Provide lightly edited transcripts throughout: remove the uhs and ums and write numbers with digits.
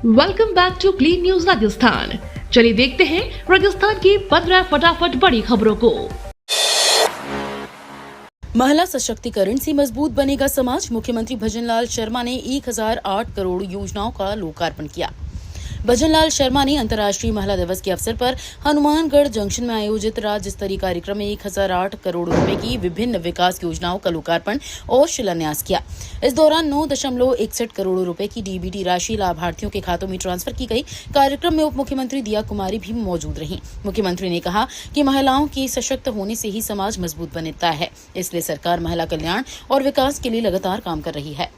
Welcome back to clean news Rajasthan. चलिए देखते हैं राजस्थान की 15 फटाफट बड़ी खबरों को। महिला सशक्तिकरण से मजबूत बनेगा समाज। मुख्यमंत्री भजनलाल शर्मा ने 1008 करोड़ योजनाओं का लोकार्पण किया। भजनलाल शर्मा ने अंतर्राष्ट्रीय महिला दिवस के अवसर पर हनुमानगढ़ जंक्शन में आयोजित राज्य स्तरीय कार्यक्रम में 1008 करोड़ रुपए की विभिन्न विकास योजनाओं का लोकार्पण और शिलान्यास किया। इस दौरान 9.61 करोड़ रुपए की डीबीटी राशि लाभार्थियों के खातों में ट्रांसफर की गई। कार्यक्रम में उप मुख्यमंत्री दिया कुमारी भी मौजूद रहीं। मुख्यमंत्री ने कहा कि महिलाओं के सशक्त होने से ही समाज मजबूत बनता है, इसलिए सरकार महिला कल्याण और विकास के लिए लगातार काम कर रही है।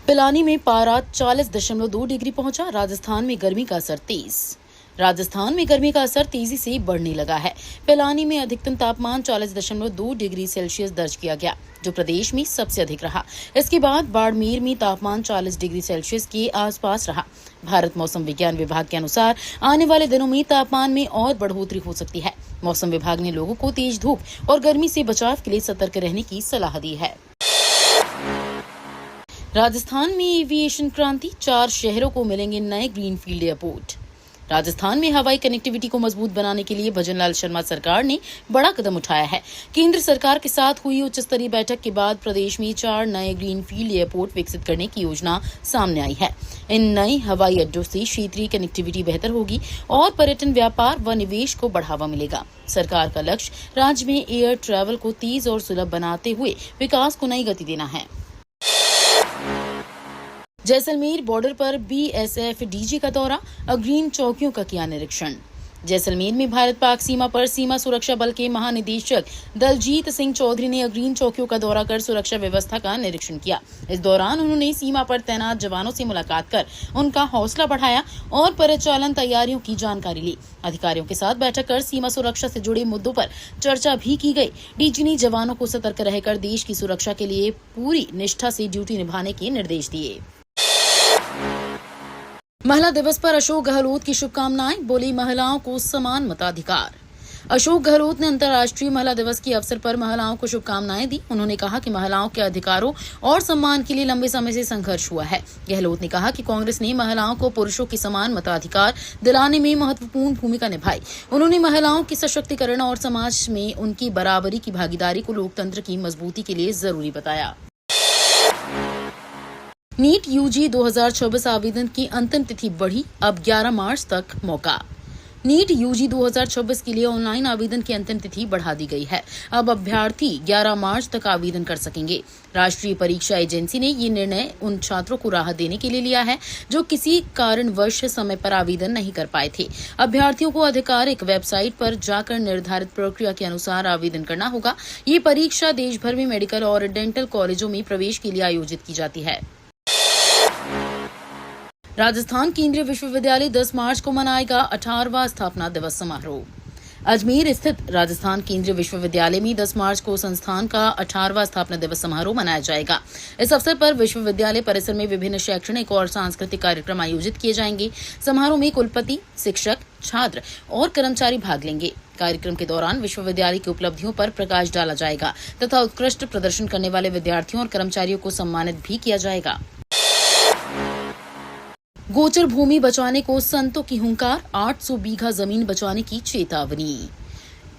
पिलानी में पारा 40.2 डिग्री पहुंचा। राजस्थान में गर्मी का असर तेज। राजस्थान में गर्मी का असर तेजी से बढ़ने लगा है। पिलानी में अधिकतम तापमान 40.2 डिग्री सेल्सियस दर्ज किया गया, जो प्रदेश में सबसे अधिक रहा। इसके बाद बाड़मेर में तापमान 40 डिग्री सेल्सियस के आसपास रहा। भारत मौसम विज्ञान विभाग के अनुसार आने वाले दिनों में तापमान में और बढ़ोतरी हो सकती है। मौसम विभाग ने लोगों को तेज धूप और गर्मी से बचाव के लिए सतर्क रहने की सलाह दी है। राजस्थान में एविएशन क्रांति, 4 शहरों को मिलेंगे नए ग्रीनफील्ड एयरपोर्ट। राजस्थान में हवाई कनेक्टिविटी को मजबूत बनाने के लिए भजनलाल शर्मा सरकार ने बड़ा कदम उठाया है। केंद्र सरकार के साथ हुई उच्च स्तरीय बैठक के बाद प्रदेश में 4 नए ग्रीनफील्ड एयरपोर्ट विकसित करने की योजना सामने आई है। इन नए हवाई अड्डों से क्षेत्रीय कनेक्टिविटी बेहतर होगी और पर्यटन, व्यापार व निवेश को बढ़ावा मिलेगा। सरकार का लक्ष्य राज्य में एयर ट्रैवल को तेज और सुलभ बनाते हुए विकास को नई गति देना है। जैसलमेर बॉर्डर पर बीएसएफ डीजी का दौरा, अग्रिम चौकियों का किया निरीक्षण। जैसलमेर में भारत पाक सीमा पर सीमा सुरक्षा बल के महानिदेशक दलजीत सिंह चौधरी ने अग्रिम चौकियों का दौरा कर सुरक्षा व्यवस्था का निरीक्षण किया। इस दौरान उन्होंने सीमा पर तैनात जवानों से मुलाकात कर उनका हौसला बढ़ाया और परिचालन तैयारियों की जानकारी ली। अधिकारियों के साथ बैठक कर सीमा सुरक्षा से जुड़े मुद्दों पर चर्चा भी की गई। डीजी ने जवानों को सतर्क रहकर देश की सुरक्षा के लिए पूरी निष्ठा से ड्यूटी निभाने के निर्देश दिए। महिला दिवस पर अशोक गहलोत की शुभकामनाएं, बोली महिलाओं को समान मताधिकार। अशोक गहलोत ने अंतर्राष्ट्रीय महिला दिवस के अवसर पर महिलाओं को शुभकामनाएं दी। उन्होंने कहा कि महिलाओं के अधिकारों और सम्मान के लिए लंबे समय से संघर्ष हुआ है। गहलोत ने कहा कि कांग्रेस ने महिलाओं को पुरुषों के समान मताधिकार दिलाने में महत्वपूर्ण भूमिका निभाई। उन्होंने महिलाओं के सशक्तिकरण और समाज में उनकी बराबरी की भागीदारी को लोकतंत्र की मजबूती के लिए जरूरी बताया। नीट यूजी 2024 आवेदन की अंतिम तिथि बढ़ी, अब 11 मार्च तक मौका। नीट यूजी 2024 के लिए ऑनलाइन आवेदन की अंतिम तिथि बढ़ा दी गई है। अब अभ्यर्थी 11 मार्च तक आवेदन कर सकेंगे। राष्ट्रीय परीक्षा एजेंसी ने ये निर्णय उन छात्रों को राहत देने के लिए लिया है जो किसी कारणवश समय पर आवेदन नहीं कर पाए थे। अभ्यर्थियों को आधिकारिक वेबसाइट पर जाकर निर्धारित प्रक्रिया के अनुसार आवेदन करना होगा। ये परीक्षा देश भर में मेडिकल और डेंटल कॉलेजों में प्रवेश के लिए आयोजित की जाती है। राजस्थान केंद्रीय विश्वविद्यालय 10 मार्च को मनाएगा 18वां स्थापना दिवस समारोह। अजमेर स्थित राजस्थान केंद्रीय विश्वविद्यालय में 10 मार्च को संस्थान का 18वां स्थापना दिवस समारोह मनाया जाएगा। इस अवसर पर विश्वविद्यालय परिसर में विभिन्न शैक्षणिक और सांस्कृतिक कार्यक्रम आयोजित किए जाएंगे। समारोह में कुलपति, शिक्षक, छात्र और कर्मचारी भाग लेंगे। कार्यक्रम के दौरान विश्वविद्यालय की उपलब्धियों पर प्रकाश डाला जाएगा तथा उत्कृष्ट प्रदर्शन करने वाले विद्यार्थियों और कर्मचारियों को सम्मानित भी किया जाएगा। गोचर भूमि बचाने को संतों की हुंकार, 800 बीघा जमीन बचाने की चेतावनी।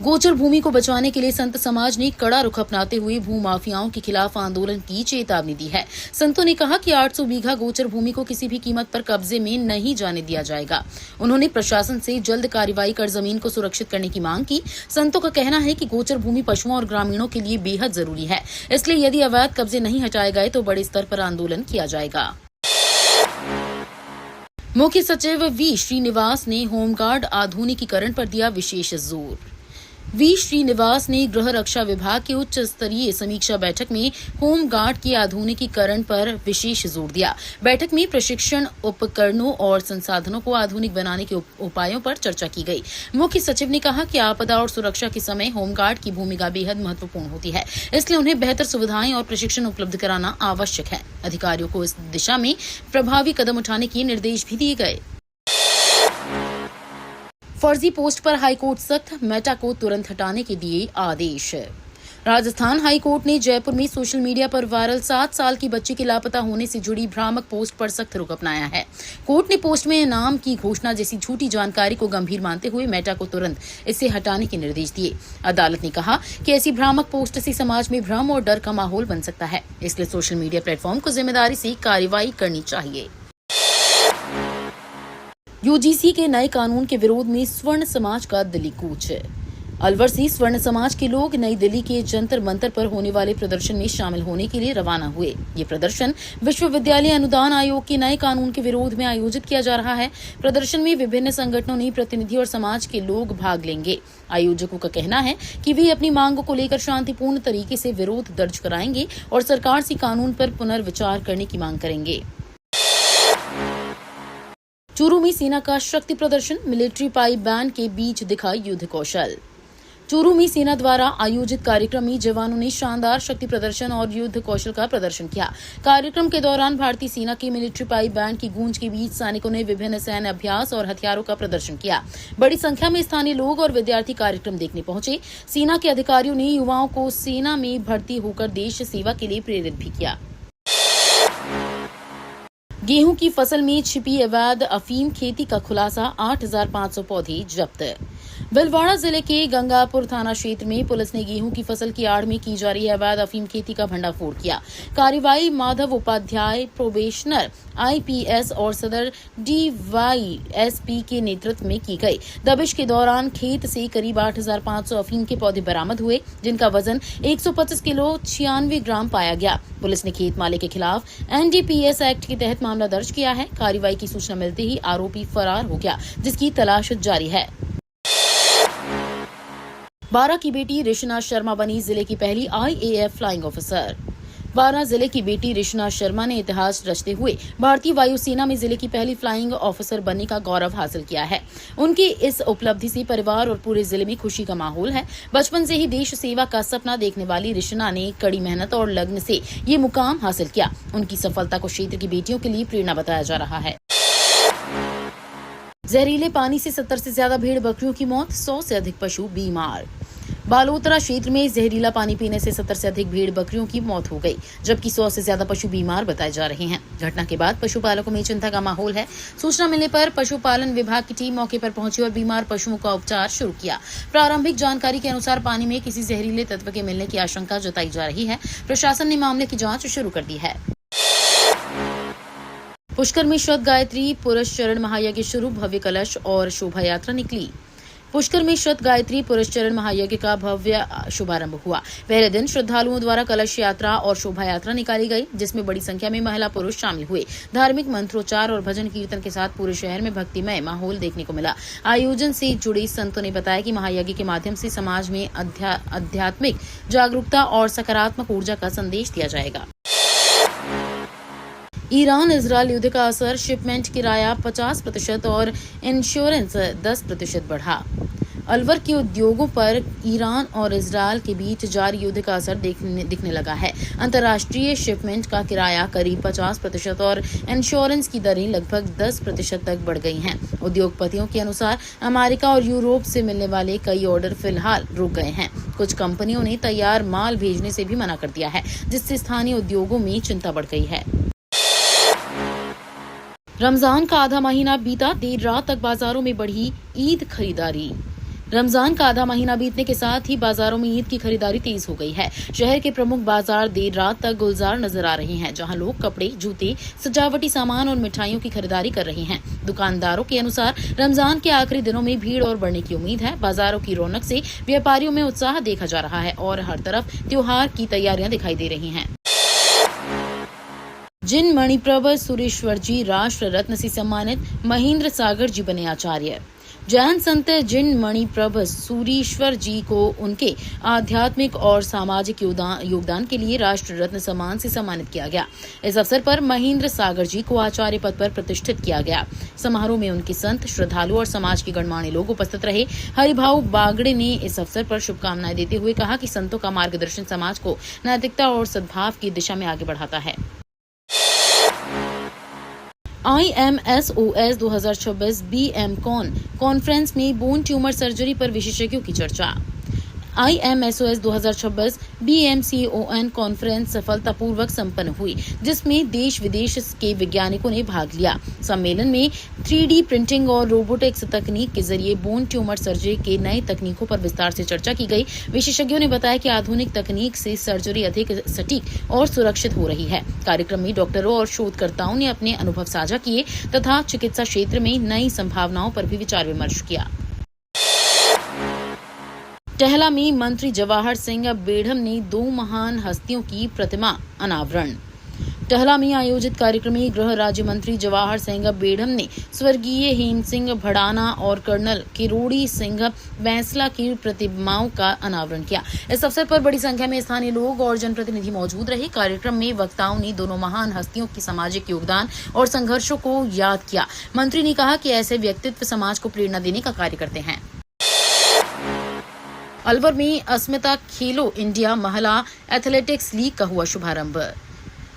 गोचर भूमि को बचाने के लिए संत समाज ने कड़ा रुख अपनाते हुए भूमाफियाओं के खिलाफ आंदोलन की चेतावनी दी है। संतों ने कहा कि 800 बीघा गोचर भूमि को किसी भी कीमत पर कब्जे में नहीं जाने दिया जाएगा। उन्होंने प्रशासन से जल्द कार्रवाई कर जमीन को सुरक्षित करने की मांग की। संतों का कहना है कि गोचर भूमि पशुओं और ग्रामीणों के लिए बेहद जरूरी है, इसलिए यदि अवैध कब्जे नहीं हटाए गए तो बड़े स्तर पर आंदोलन किया जाएगा। मुख्य सचिव वी श्रीनिवास ने होमगार्ड आधुनिकीकरण पर दिया विशेष जोर। वी श्रीनिवास ने गृह रक्षा विभाग की उच्च स्तरीय समीक्षा बैठक में होमगार्ड के आधुनिकीकरण पर विशेष जोर दिया। बैठक में प्रशिक्षण, उपकरणों और संसाधनों को आधुनिक बनाने के उपायों पर चर्चा की गई। मुख्य सचिव ने कहा कि आपदा और सुरक्षा के समय होमगार्ड की भूमिका बेहद महत्वपूर्ण होती है, इसलिए उन्हें बेहतर सुविधाएं और प्रशिक्षण उपलब्ध कराना आवश्यक है। अधिकारियों को इस दिशा में प्रभावी कदम उठाने के निर्देश भी दिए गए। फर्जी पोस्ट पर हाईकोर्ट सख्त, मेटा को तुरंत हटाने के दिए आदेश। राजस्थान हाई कोर्ट ने जयपुर में सोशल मीडिया पर वायरल 7 साल की बच्ची के लापता होने से जुड़ी भ्रामक पोस्ट पर सख्त रुख अपनाया है। कोर्ट ने पोस्ट में नाम की घोषणा जैसी झूठी जानकारी को गंभीर मानते हुए मेटा को तुरंत इससे हटाने के निर्देश दिए। अदालत ने कहा कि ऐसी भ्रामक पोस्ट से समाज में भ्रम और डर का माहौल बन सकता है, इसलिए सोशल मीडिया प्लेटफॉर्म को जिम्मेदारी से कार्रवाई करनी चाहिए। यूजीसी के नए कानून के विरोध में स्वर्ण समाज का दिल्ली कूच। अलवर से स्वर्ण समाज के लोग नई दिल्ली के जंतर मंतर पर होने वाले प्रदर्शन में शामिल होने के लिए रवाना हुए। ये प्रदर्शन विश्वविद्यालय अनुदान आयोग के नए कानून के विरोध में आयोजित किया जा रहा है। प्रदर्शन में विभिन्न संगठनों ने प्रतिनिधि और समाज के लोग भाग लेंगे। आयोजकों का कहना है कि वे अपनी मांगों को लेकर शांतिपूर्ण तरीके से विरोध दर्ज कराएंगे और सरकार से कानून पर पुनर्विचार करने की मांग करेंगे। चूरू में सेना का शक्ति प्रदर्शन, मिलिट्री पाइप बैंड के बीच दिखा युद्ध कौशल। चूरू में सेना द्वारा आयोजित कार्यक्रम में जवानों ने शानदार शक्ति प्रदर्शन और युद्ध कौशल का प्रदर्शन किया। कार्यक्रम के दौरान भारतीय सेना के मिलिट्री पाइप बैंड की गूंज के बीच सैनिकों ने विभिन्न सैन्य अभ्यास और हथियारों का प्रदर्शन किया। बड़ी संख्या में स्थानीय लोग और विद्यार्थी कार्यक्रम देखने पहुंचे। सेना के अधिकारियों ने युवाओं को सेना में भर्ती होकर देश सेवा के लिए प्रेरित भी किया। गेहूं की फसल में छिपी अवैध अफीम खेती का खुलासा, 8,500 पौधे जब्त। भीलवाड़ा जिले के गंगापुर थाना क्षेत्र में पुलिस ने गेहूं की फसल की आड़ में की जा रही अवैध अफीम खेती का भंडाफोड़ किया। कार्रवाई माधव उपाध्याय, प्रोबेशनर IPS और सदर DYSP के नेतृत्व में की गई। दबिश के दौरान खेत से करीब 8,500 अफीम के पौधे बरामद हुए, जिनका वजन 125 किलो 96 ग्राम पाया गया। पुलिस ने खेत मालिक के खिलाफ NDPS एक्ट के तहत मामला दर्ज किया है। कार्रवाई की सूचना मिलते ही आरोपी फरार हो गया, जिसकी तलाश जारी है। 12 की बेटी ऋषना शर्मा बनी जिले की पहली IAF फ्लाइंग ऑफिसर। 12 जिले की बेटी ऋषना शर्मा ने इतिहास रचते हुए भारतीय वायुसेना में जिले की पहली फ्लाइंग ऑफिसर बनने का गौरव हासिल किया है। उनकी इस उपलब्धि से परिवार और पूरे जिले में खुशी का माहौल है। बचपन से ही देश सेवा का सपना देखने वाली ऋषना ने कड़ी मेहनत और लगन से ये मुकाम हासिल किया। उनकी सफलता को क्षेत्र की बेटियों के लिए प्रेरणा बताया जा रहा है। जहरीले पानी से 70 से ज्यादा भेड़ बकरियों की मौत, 100 से अधिक पशु बीमार। बालोतरा क्षेत्र में जहरीला पानी पीने से 70 से अधिक भेड़ बकरियों की मौत हो गई, जबकि 100 से ज्यादा पशु बीमार बताए जा रहे हैं। घटना के बाद पशुपालकों में चिंता का माहौल है। सूचना मिलने पर पशुपालन विभाग की टीम मौके पर पहुंची और बीमार पशुओं का उपचार शुरू किया। प्रारंभिक जानकारी के अनुसार पानी में किसी जहरीले तत्व के मिलने की आशंका जताई जा रही है। प्रशासन ने मामले की जाँच शुरू कर दी है। पुष्कर में श्रद्ध गायत्री पुरस्चरण महायज्ञ शुरू, भव्य कलश और शोभा यात्रा निकली। पुष्कर में श्रद्ध गायत्री पुरस्चरण महायज्ञ का भव्य शुभारंभ हुआ। पहले दिन श्रद्धालुओं द्वारा कलश यात्रा और शोभा यात्रा निकाली गई, जिसमें बड़ी संख्या में महिला पुरुष शामिल हुए। धार्मिक मंत्रोच्चार और भजन कीर्तन के साथ पूरे शहर में भक्तिमय माहौल देखने को मिला। आयोजन से जुड़े संतों ने बताया कि महायज्ञ के माध्यम से समाज में आध्यात्मिक जागरूकता और सकारात्मक ऊर्जा का संदेश दिया जाएगा। ईरान इजरायल युद्ध का असर, शिपमेंट किराया 50% और इंश्योरेंस 10% बढ़ा। अलवर के उद्योगों पर ईरान और इजरायल के बीच जारी युद्ध का असर दिखने लगा है। अंतर्राष्ट्रीय शिपमेंट का किराया करीब 50% और इंश्योरेंस की दरें लगभग 10% तक बढ़ गई हैं। उद्योगपतियों के अनुसार अमेरिका और यूरोप से मिलने वाले कई ऑर्डर फिलहाल रुक गए हैं। कुछ कंपनियों ने तैयार माल भेजने से भी मना कर दिया है, जिससे स्थानीय उद्योगों में चिंता बढ़ गई है। रमजान का आधा महीना बीता, देर रात तक बाजारों में बढ़ी ईद खरीदारी। रमजान का आधा महीना बीतने के साथ ही बाजारों में ईद की खरीदारी तेज हो गई है। शहर के प्रमुख बाजार देर रात तक गुलजार नजर आ रहे हैं, जहां लोग कपड़े, जूते, सजावटी सामान और मिठाइयों की खरीदारी कर रहे हैं। दुकानदारों के अनुसार रमजान के आखिरी दिनों में भीड़ और बढ़ने की उम्मीद है। बाजारों की रौनक से व्यापारियों में उत्साह देखा जा रहा है और हर तरफ त्योहार की तैयारियां दिखाई दे रही हैं। जिन मणिप्रभ सुरेश्वर जी राष्ट्र रत्न से सम्मानित, महेंद्र सागर जी बने आचार्य। जैन संत जिन मणिप्रभ सूरीश्वर जी को उनके आध्यात्मिक और सामाजिक योगदान के लिए राष्ट्र रत्न सम्मान से सम्मानित किया गया। इस अवसर पर महेंद्र सागर जी को आचार्य पद पर प्रतिष्ठित किया गया। समारोह में उनके संत, श्रद्धालु और समाज के गणमान्य लोग उपस्थित रहे। हरिभाऊ बागड़े ने इस अवसर पर शुभकामनाएं देते हुए कहा कि संतों का मार्गदर्शन समाज को नैतिकता और सद्भाव की दिशा में आगे बढ़ाता है। IMSOS 2026 BMCon कॉन्फ्रेंस में बोन ट्यूमर सर्जरी पर विशेषज्ञों की चर्चा। IMSOS 2026 BMCON कॉन्फ्रेंस सफलतापूर्वक संपन्न हुई, जिसमें देश विदेश के वैज्ञानिकों ने भाग लिया। सम्मेलन में 3D प्रिंटिंग और रोबोटिक्स तकनीक के जरिए बोन ट्यूमर सर्जरी के नए तकनीकों पर विस्तार से चर्चा की गई। विशेषज्ञों ने बताया कि आधुनिक तकनीक से सर्जरी अधिक सटीक और सुरक्षित हो रही है। कार्यक्रम में डॉक्टरों और शोधकर्ताओं ने अपने अनुभव साझा किए तथा चिकित्सा क्षेत्र में नई संभावनाओं पर भी विचार विमर्श किया। टहला में मंत्री जवाहर सिंह बेढ़म ने 2 महान हस्तियों की प्रतिमा अनावरण। टहला में आयोजित कार्यक्रम में गृह राज्य मंत्री जवाहर सिंह बेढ़म ने स्वर्गीय हेम सिंह भड़ाना और कर्नल किरोड़ी सिंह बैंसला की प्रतिमाओं का अनावरण किया। इस अवसर पर बड़ी संख्या में स्थानीय लोग और जनप्रतिनिधि मौजूद रहे। कार्यक्रम में वक्ताओं ने दोनों महान हस्तियों की सामाजिक योगदान और संघर्षों को याद किया। मंत्री ने कहा कि ऐसे व्यक्तित्व समाज को प्रेरणा देने का कार्य करते हैं। अलवर में अस्मिता खेलो इंडिया महिला एथलेटिक्स लीग का हुआ शुभारंभ।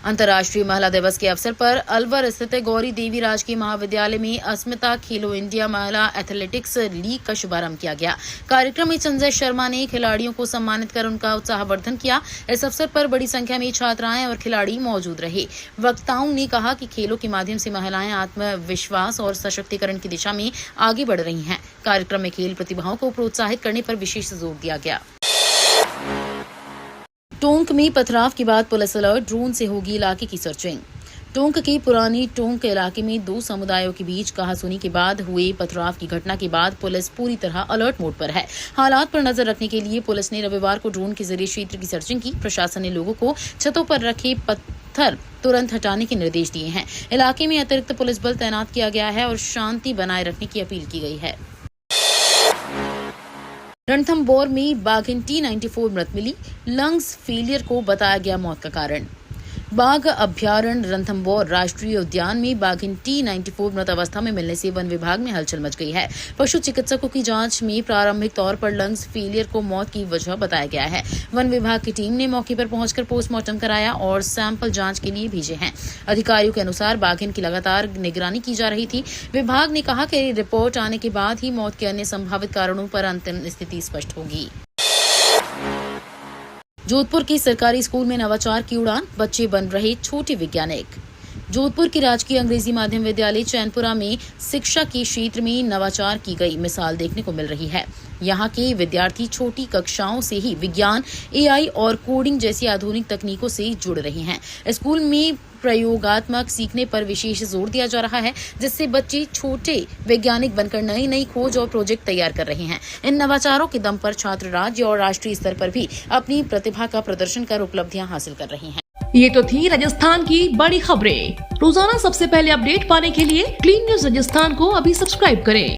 अंतर्राष्ट्रीय महिला दिवस के अवसर पर अलवर स्थित गौरी देवी राजकीय महाविद्यालय में अस्मिता खेलो इंडिया महिला एथलेटिक्स लीग का शुभारंभ किया गया। कार्यक्रम में संजय शर्मा ने खिलाड़ियों को सम्मानित कर उनका उत्साहवर्धन किया। इस अवसर पर बड़ी संख्या में छात्राएं और खिलाड़ी मौजूद रहे। वक्ताओं ने कहा कि खेलों के माध्यम से महिलाएं आत्मविश्वास और सशक्तिकरण की दिशा में आगे बढ़ रही हैं। कार्यक्रम में खेल प्रतिभाओं को प्रोत्साहित करने पर विशेष जोर दिया गया। टोंक में पथराव के बाद पुलिस अलर्ट, ड्रोन से होगी इलाके की सर्चिंग। टोंक के पुरानी टोंक इलाके में 2 समुदायों के बीच कहासुनी के बाद हुए पथराव की घटना के बाद पुलिस पूरी तरह अलर्ट मोड पर है। हालात पर नजर रखने के लिए पुलिस ने रविवार को ड्रोन के जरिए क्षेत्र की सर्चिंग की। प्रशासन ने लोगों को छतों पर रखे पत्थर तुरंत हटाने के निर्देश दिए हैं। इलाके में अतिरिक्त पुलिस बल तैनात किया गया है और शांति बनाए रखने की अपील की गई है। रणथंभौर में बाघिन T94 मृत मिली, लंग्स फेलियर को बताया गया मौत का कारण। बाघ अभ्यारण्य रणथंभौर राष्ट्रीय उद्यान में बाघिन T94 मृत अवस्था में मिलने से वन विभाग में हलचल मच गई है। पशु चिकित्सकों की जांच में प्रारंभिक तौर पर लंग्स फेलियर को मौत की वजह बताया गया है। वन विभाग की टीम ने मौके पर पहुंचकर पोस्टमार्टम कराया और सैंपल जांच के लिए भेजे हैं। अधिकारियों के अनुसार बाघिन की लगातार निगरानी की जा रही थी। विभाग ने कहा कि रिपोर्ट आने के बाद ही मौत के अन्य संभावित कारणों पर अंतिम स्थिति स्पष्ट होगी। जोधपुर के सरकारी स्कूल में नवाचार की उड़ान, बच्चे बन रहे छोटे वैज्ञानिक। जोधपुर के राजकीय अंग्रेजी माध्यम विद्यालय चैनपुरा में शिक्षा के क्षेत्र में नवाचार की गई मिसाल देखने को मिल रही है। यहाँ के विद्यार्थी छोटी कक्षाओं से ही विज्ञान, AI और कोडिंग जैसी आधुनिक तकनीकों से जुड़ रहे हैं। स्कूल में प्रयोगात्मक सीखने पर विशेष जोर दिया जा रहा है, जिससे बच्चे छोटे वैज्ञानिक बनकर नई नई खोज और प्रोजेक्ट तैयार कर रहे हैं। इन नवाचारों के दम पर छात्र राज्य और राष्ट्रीय स्तर पर भी अपनी प्रतिभा का प्रदर्शन कर उपलब्धियां हासिल कर रहे हैं। ये तो थी राजस्थान की बड़ी खबरें। रोजाना सबसे पहले अपडेट पाने के लिए क्लीन न्यूज राजस्थान को अभी सब्सक्राइब करें।